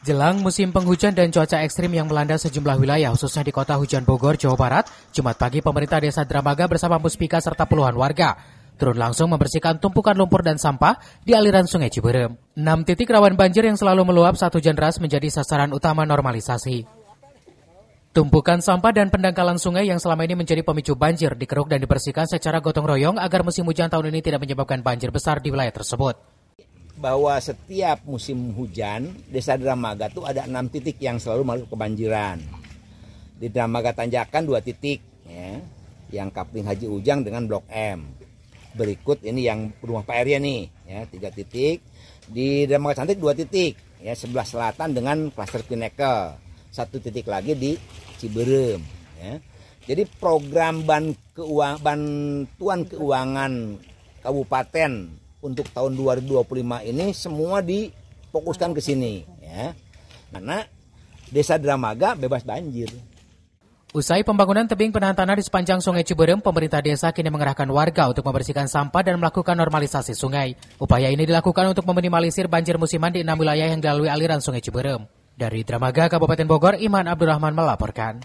Jelang musim penghujan dan cuaca ekstrim yang melanda sejumlah wilayah, khususnya di kota hujan Bogor, Jawa Barat, Jumat pagi pemerintah Desa Dramaga bersama Muspika serta puluhan warga turun langsung membersihkan tumpukan lumpur dan sampah di aliran Sungai Ciberem. 6 titik rawan banjir yang selalu meluap saat hujan deras menjadi sasaran utama normalisasi. Tumpukan sampah dan pendangkalan sungai yang selama ini menjadi pemicu banjir dikeruk dan dibersihkan secara gotong royong agar musim hujan tahun ini tidak menyebabkan banjir besar di wilayah tersebut. Bahwa setiap musim hujan, Desa Dramaga itu ada 6 titik yang selalu masuk kebanjiran. Di Dramaga Tanjakan 2 titik, ya, yang Kapling Haji Ujang dengan Blok M. Berikut ini yang rumah Pak Arya nih, ya, 3 titik. Di Dramaga Cantik 2 titik, ya, sebelah selatan dengan klaster Pinnacle. 1 titik lagi di Ciberem. Ya. Jadi program bantuan keuangan kabupaten untuk tahun 2025 ini semua difokuskan ke sini, ya. Karena Desa Dramaga bebas banjir. Usai pembangunan tebing penahan tanah di sepanjang Sungai Ciberem, pemerintah desa kini mengerahkan warga untuk membersihkan sampah dan melakukan normalisasi sungai. Upaya ini dilakukan untuk meminimalisir banjir musiman di 6 wilayah yang dilalui aliran Sungai Ciberem. Dari Dramaga, Kabupaten Bogor, Iman Abdurrahman melaporkan.